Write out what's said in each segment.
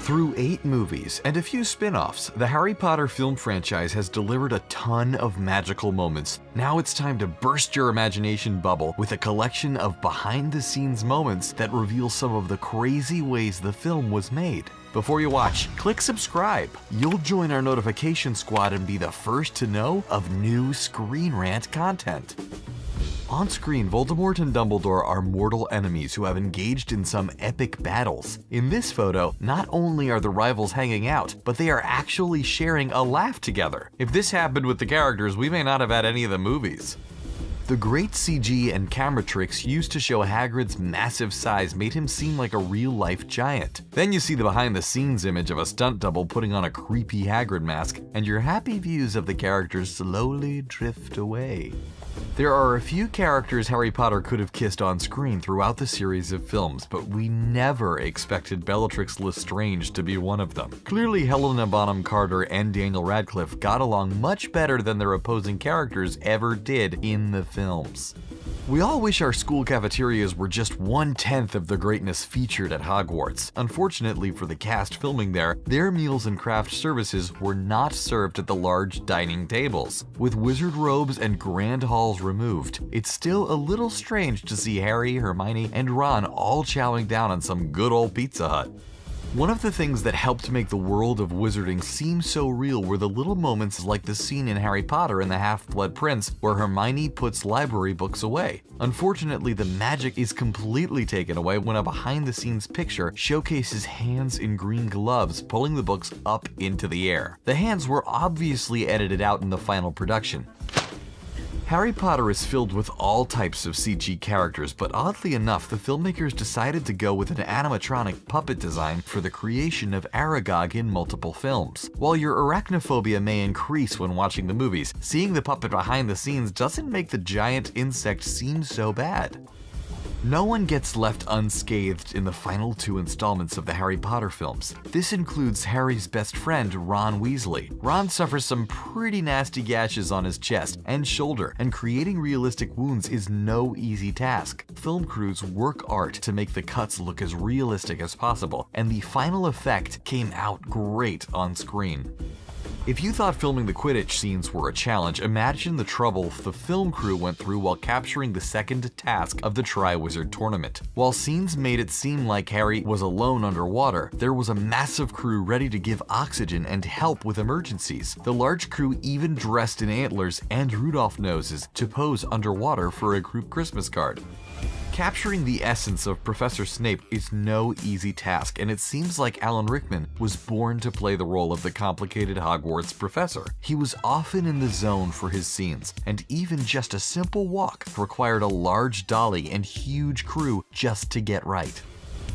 Through 8 movies and a few spin-offs, the Harry Potter film franchise has delivered a ton of magical moments. Now it's time to burst your imagination bubble with a collection of behind-the-scenes moments that reveal some of the crazy ways the film was made. Before you watch, click subscribe. You'll join our notification squad and be the first to know of new Screen Rant content. On screen, Voldemort and Dumbledore are mortal enemies who have engaged in some epic battles. In this photo, not only are the rivals hanging out, but they are actually sharing a laugh together. If this happened with the characters, we may not have had any of the movies. The great CG and camera tricks used to show Hagrid's massive size made him seem like a real-life giant. Then you see the behind-the-scenes image of a stunt double putting on a creepy Hagrid mask, and your happy views of the characters slowly drift away. There are a few characters Harry Potter could have kissed on screen throughout the series of films, but we never expected Bellatrix Lestrange to be one of them. Clearly, Helena Bonham Carter and Daniel Radcliffe got along much better than their opposing characters ever did in the films. We all wish our school cafeterias were just 1/10 of the greatness featured at Hogwarts. Unfortunately for the cast filming there, their meals and craft services were not served at the large dining tables. With wizard robes and grand halls removed, it's still a little strange to see Harry, Hermione, and Ron all chowing down on some good old Pizza Hut. One of the things that helped make the world of wizarding seem so real were the little moments like the scene in Harry Potter and the Half-Blood Prince where Hermione puts library books away. Unfortunately, the magic is completely taken away when a behind-the-scenes picture showcases hands in green gloves pulling the books up into the air. The hands were obviously edited out in the final production. Harry Potter is filled with all types of CG characters, but oddly enough, the filmmakers decided to go with an animatronic puppet design for the creation of Aragog in multiple films. While your arachnophobia may increase when watching the movies, seeing the puppet behind the scenes doesn't make the giant insect seem so bad. No one gets left unscathed in the final 2 installments of the Harry Potter films. This includes Harry's best friend, Ron Weasley. Ron suffers some pretty nasty gashes on his chest and shoulder, and creating realistic wounds is no easy task. Film crews work art to make the cuts look as realistic as possible, and the final effect came out great on screen. If you thought filming the Quidditch scenes were a challenge, imagine the trouble the film crew went through while capturing the second task of the Triwizard Tournament. While scenes made it seem like Harry was alone underwater, there was a massive crew ready to give oxygen and help with emergencies. The large crew even dressed in antlers and Rudolph noses to pose underwater for a group Christmas card. Capturing the essence of Professor Snape is no easy task, and it seems like Alan Rickman was born to play the role of the complicated Hogwarts professor. He was often in the zone for his scenes, and even just a simple walk required a large dolly and huge crew just to get right.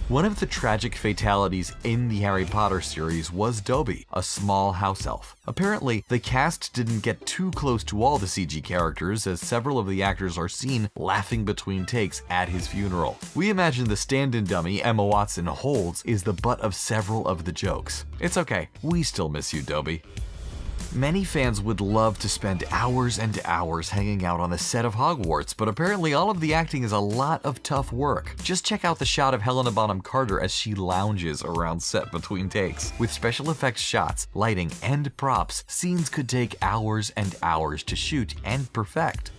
One of the tragic fatalities in the Harry Potter series was Dobby, a small house elf. Apparently, the cast didn't get too close to all the CG characters, as several of the actors are seen laughing between takes at his funeral. We imagine the stand-in dummy Emma Watson holds is the butt of several of the jokes. It's okay, we still miss you, Dobby. Many fans would love to spend hours and hours hanging out on the set of Hogwarts, but apparently all of the acting is a lot of tough work. Just check out the shot of Helena Bonham Carter as she lounges around set between takes. With special effects shots, lighting, and props, scenes could take hours and hours to shoot and perfect.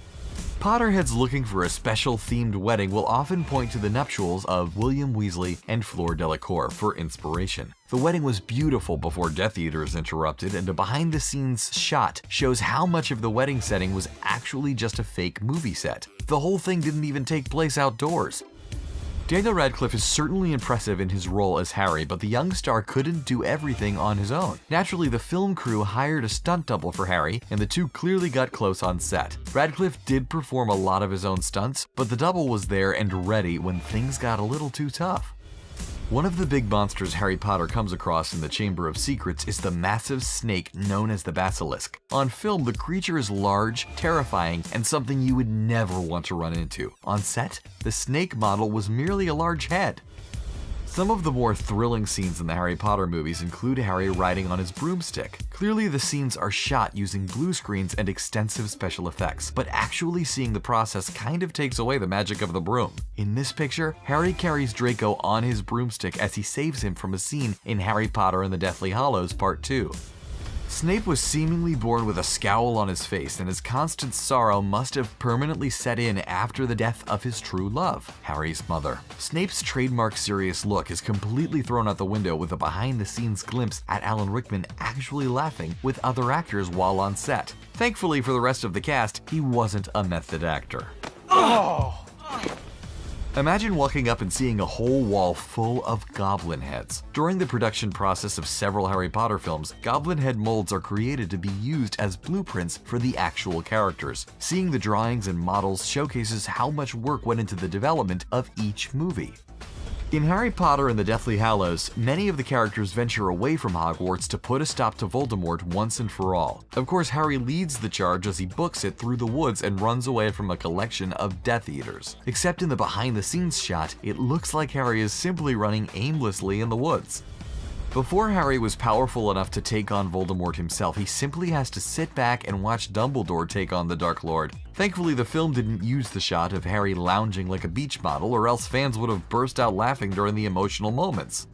Potterheads looking for a special themed wedding will often point to the nuptials of William Weasley and Fleur Delacour for inspiration. The wedding was beautiful before Death Eaters interrupted, and a behind-the-scenes shot shows how much of the wedding setting was actually just a fake movie set. The whole thing didn't even take place outdoors. Daniel Radcliffe is certainly impressive in his role as Harry, but the young star couldn't do everything on his own. Naturally, the film crew hired a stunt double for Harry, and the two clearly got close on set. Radcliffe did perform a lot of his own stunts, but the double was there and ready when things got a little too tough. One of the big monsters Harry Potter comes across in the Chamber of Secrets is the massive snake known as the Basilisk. On film, the creature is large, terrifying, and something you would never want to run into. On set, the snake model was merely a large head. Some of the more thrilling scenes in the Harry Potter movies include Harry riding on his broomstick. Clearly the scenes are shot using blue screens and extensive special effects, but actually seeing the process kind of takes away the magic of the broom. In this picture, Harry carries Draco on his broomstick as he saves him from a scene in Harry Potter and the Deathly Hallows Part 2. Snape was seemingly born with a scowl on his face, and his constant sorrow must have permanently set in after the death of his true love, Harry's mother. Snape's trademark serious look is completely thrown out the window with a behind-the-scenes glimpse at Alan Rickman actually laughing with other actors while on set. Thankfully for the rest of the cast, he wasn't a method actor. Imagine walking up and seeing a whole wall full of goblin heads. During the production process of several Harry Potter films, goblin head molds are created to be used as blueprints for the actual characters. Seeing the drawings and models showcases how much work went into the development of each movie. In Harry Potter and the Deathly Hallows, many of the characters venture away from Hogwarts to put a stop to Voldemort once and for all. Of course, Harry leads the charge as he books it through the woods and runs away from a collection of Death Eaters. Except in the behind-the-scenes shot, it looks like Harry is simply running aimlessly in the woods. Before Harry was powerful enough to take on Voldemort himself, he simply has to sit back and watch Dumbledore take on the Dark Lord. Thankfully, the film didn't use the shot of Harry lounging like a beach model, or else fans would have burst out laughing during the emotional moments.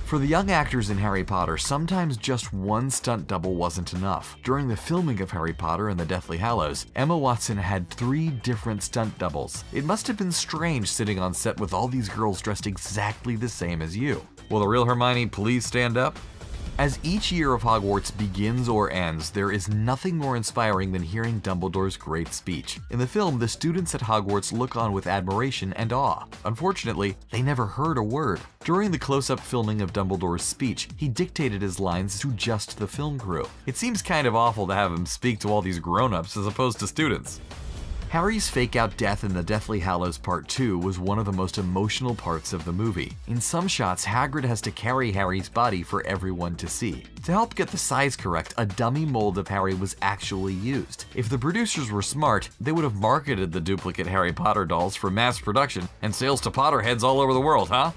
For the young actors in Harry Potter, sometimes just one stunt double wasn't enough. During the filming of Harry Potter and the Deathly Hallows, Emma Watson had 3 different stunt doubles. It must have been strange sitting on set with all these girls dressed exactly the same as you. Will the real Hermione please stand up? As each year of Hogwarts begins or ends, there is nothing more inspiring than hearing Dumbledore's great speech. In the film, the students at Hogwarts look on with admiration and awe. Unfortunately, they never heard a word. During the close-up filming of Dumbledore's speech, he dictated his lines to just the film crew. It seems kind of awful to have him speak to all these grown-ups as opposed to students. Harry's fake-out death in the Deathly Hallows Part 2 was one of the most emotional parts of the movie. In some shots, Hagrid has to carry Harry's body for everyone to see. To help get the size correct, a dummy mold of Harry was actually used. If the producers were smart, they would have marketed the duplicate Harry Potter dolls for mass production and sales to Potterheads all over the world, huh?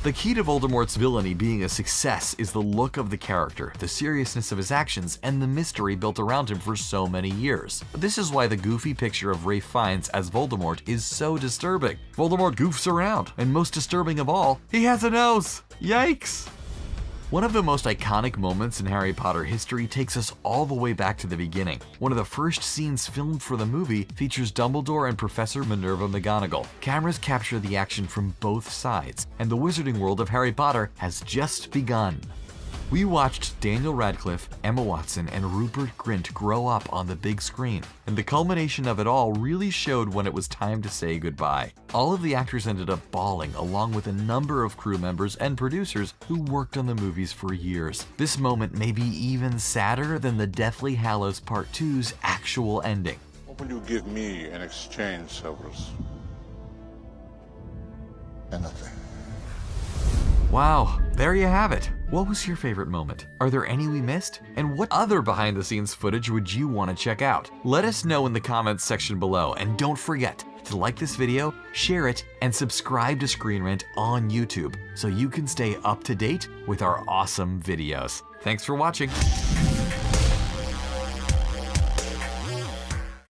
The key to Voldemort's villainy being a success is the look of the character, the seriousness of his actions, and the mystery built around him for so many years. This is why the goofy picture of Ralph Fiennes as Voldemort is so disturbing. Voldemort goofs around, and most disturbing of all, he has a nose! Yikes! One of the most iconic moments in Harry Potter history takes us all the way back to the beginning. One of the first scenes filmed for the movie features Dumbledore and Professor Minerva McGonagall. Cameras capture the action from both sides, and the wizarding world of Harry Potter has just begun. We watched Daniel Radcliffe, Emma Watson, and Rupert Grint grow up on the big screen, and the culmination of it all really showed when it was time to say goodbye. All of the actors ended up bawling, along with a number of crew members and producers who worked on the movies for years. This moment may be even sadder than the Deathly Hallows Part 2's actual ending. What will you give me in exchange, Severus? Anything. Wow, there you have it. What was your favorite moment? Are there any we missed? And what other behind-the-scenes footage would you want to check out? Let us know in the comments section below, and don't forget to like this video, share it, and subscribe to Screen Rant on YouTube so you can stay up to date with our awesome videos. Thanks for watching.